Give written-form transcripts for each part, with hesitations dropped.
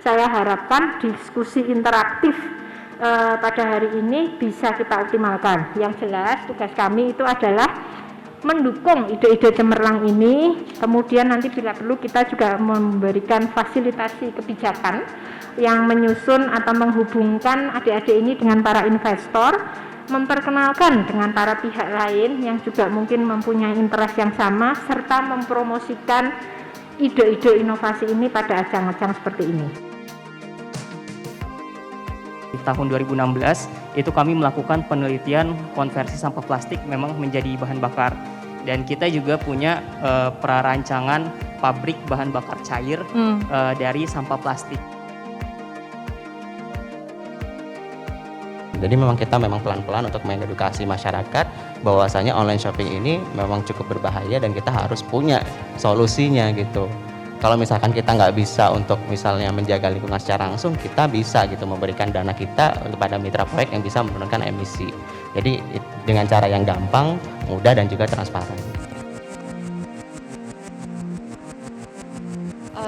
saya harapkan diskusi interaktif pada hari ini bisa kita optimalkan. Yang jelas tugas kami itu adalah mendukung ide-ide cemerlang ini, kemudian nanti bila perlu kita juga memberikan fasilitasi kebijakan yang menyusun atau menghubungkan adik-adik ini dengan para investor, memperkenalkan dengan para pihak lain yang juga mungkin mempunyai interest yang sama, serta mempromosikan ide-ide inovasi ini pada ajang-ajang seperti ini. Di tahun 2016 itu kami melakukan penelitian konversi sampah plastik memang menjadi bahan bakar, dan kita juga punya prarancangan pabrik bahan bakar cair dari sampah plastik. Jadi memang kita pelan-pelan untuk mengedukasi masyarakat bahwasanya online shopping ini memang cukup berbahaya dan kita harus punya solusinya gitu. Kalau misalkan kita nggak bisa untuk misalnya menjaga lingkungan secara langsung, kita bisa gitu memberikan dana kita kepada mitra proyek yang bisa menurunkan emisi. Jadi dengan cara yang gampang, mudah dan juga transparan.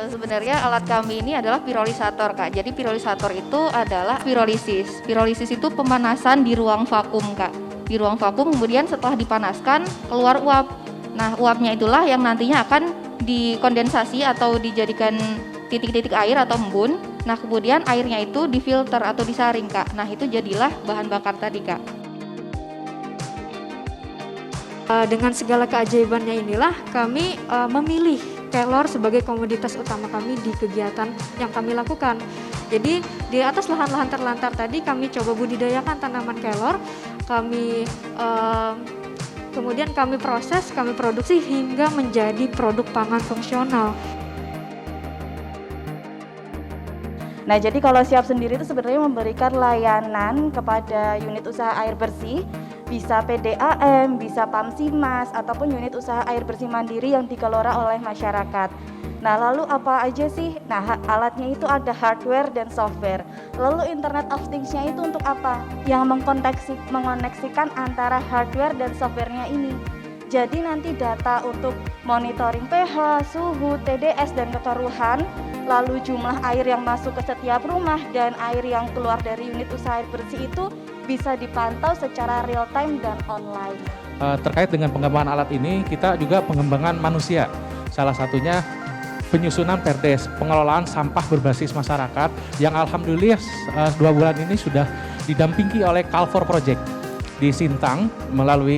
Sebenarnya alat kami ini adalah pirolisator, Kak. Jadi pirolisator itu adalah pirolisis. Pirolisis itu pemanasan di ruang vakum, Kak. Di ruang vakum kemudian setelah dipanaskan keluar uap. Nah, uapnya itulah yang nantinya akan dikondensasi atau dijadikan titik-titik air atau embun. Nah, kemudian airnya itu difilter atau disaring, Kak. Nah, itu jadilah bahan bakar tadi, Kak. Dengan segala keajaibannya inilah kami memilih kelor sebagai komoditas utama kami di kegiatan yang kami lakukan. Jadi di atas lahan-lahan terlantar tadi kami coba budidayakan tanaman kelor, kemudian kami proses, kami produksi hingga menjadi produk pangan fungsional. Nah, jadi kalau Siap Sendiri itu sebenarnya memberikan layanan kepada unit usaha air bersih, bisa PDAM, bisa PAMSIMAS, ataupun unit usaha air bersih mandiri yang dikelola oleh masyarakat. Nah, lalu apa aja sih? Nah, alatnya itu ada hardware dan software. Lalu Internet of Things-nya itu untuk apa? Yang mengoneksikan antara hardware dan software-nya ini. Jadi nanti data untuk monitoring pH, suhu, TDS, dan kekeruhan, lalu jumlah air yang masuk ke setiap rumah dan air yang keluar dari unit usaha air bersih itu bisa dipantau secara real time dan online. Terkait dengan pengembangan alat ini, kita juga pengembangan manusia. Salah satunya penyusunan Perdes, pengelolaan sampah berbasis masyarakat, yang alhamdulillah 2 bulan ini sudah didampingi oleh Calfor Project di Sintang melalui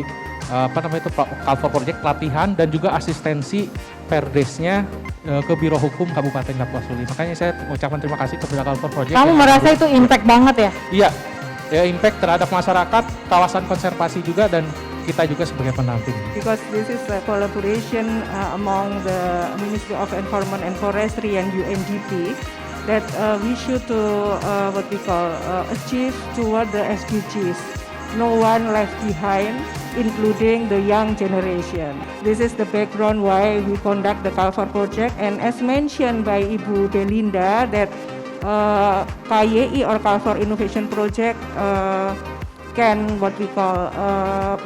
Calfor Project pelatihan dan juga asistensi Perdesnya ke Biro Hukum Kabupaten Kapuas Huli. Makanya saya mengucapkan terima kasih kepada Calfor Project. Kamu merasa itu impact banget ya? Iya, ya impact terhadap masyarakat, kawasan konservasi juga, dan kita juga sebagai pendamping. Because this is a collaboration among the Ministry of Environment and Forestry and UNDP that we should to what we call achieve toward the SDGs. No one left behind, including the young generation. This is the background why we conduct the Calfor Project, and as mentioned by Ibu Belinda that KYI or Calfor Innovation Project can what we call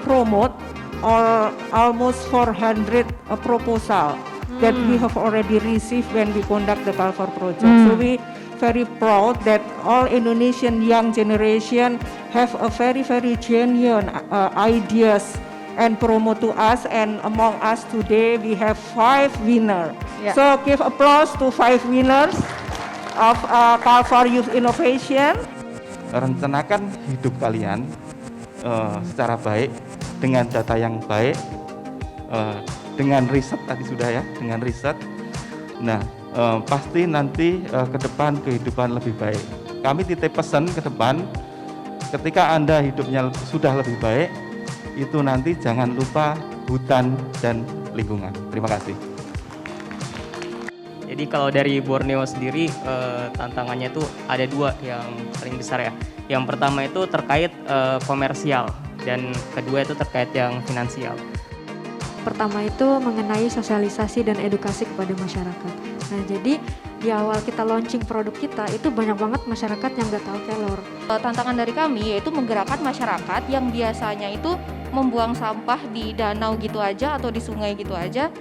promote or almost 400 proposal that we have already received when we conduct the Calfor Project. So we very proud that all Indonesian young generation have a very genuine ideas and promote to us, and among us today we have 5 winners. Yeah. So give applause to 5 winners of Calfor Youth Innovation. Rencanakan hidup kalian secara baik dengan data yang baik, dengan riset tadi sudah ya, dengan riset. Nah, pasti nanti ke depan kehidupan lebih baik. Kami titip pesan ke depan, ketika Anda hidupnya sudah lebih baik, itu nanti jangan lupa hutan dan lingkungan. Terima kasih. Jadi kalau dari Borneo sendiri tantangannya itu ada 2 yang paling besar ya. Yang pertama itu terkait komersial, dan kedua itu terkait yang finansial. Pertama itu mengenai sosialisasi dan edukasi kepada masyarakat. Nah, jadi di awal kita launching produk kita itu banyak banget masyarakat yang nggak tahu kelor. Tantangan dari kami yaitu menggerakkan masyarakat yang biasanya itu membuang sampah di danau gitu aja atau di sungai gitu aja,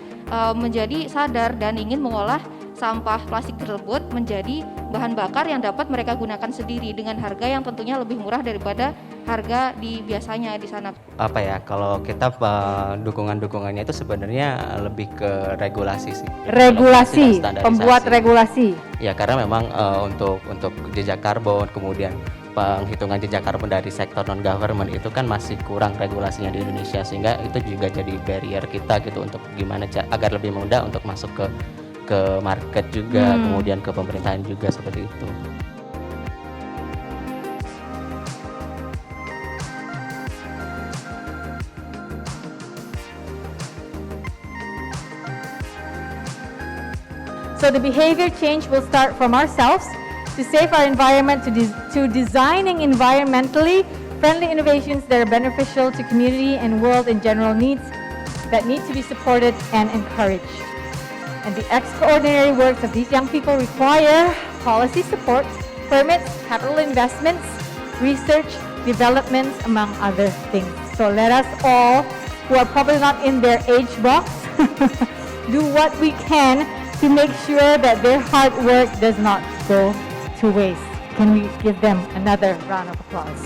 menjadi sadar dan ingin mengolah sampah plastik tersebut menjadi bahan bakar yang dapat mereka gunakan sendiri dengan harga yang tentunya lebih murah daripada harga di biasanya di sana. Apa ya, kalau kita dukungannya itu sebenarnya lebih ke regulasi sih. Regulasi, Standarisasi. pembuat regulasi. Ya, karena memang untuk jejak karbon, kemudian penghitungan jejak karbon dari sektor non-government itu kan masih kurang regulasinya di Indonesia, sehingga itu juga jadi barrier kita gitu untuk gimana agar lebih mudah untuk masuk ke market juga, kemudian ke pemerintahan juga seperti itu. So the behavior change will start from ourselves to save our environment, to designing environmentally friendly innovations that are beneficial to community and world in general needs that need to be supported and encouraged. And the extraordinary works of these young people require policy support, permits, capital investments, research, developments, among other things. So let us all, who are probably not in their age box, do what we can to make sure that their hard work does not go to waste. Can we give them another round of applause?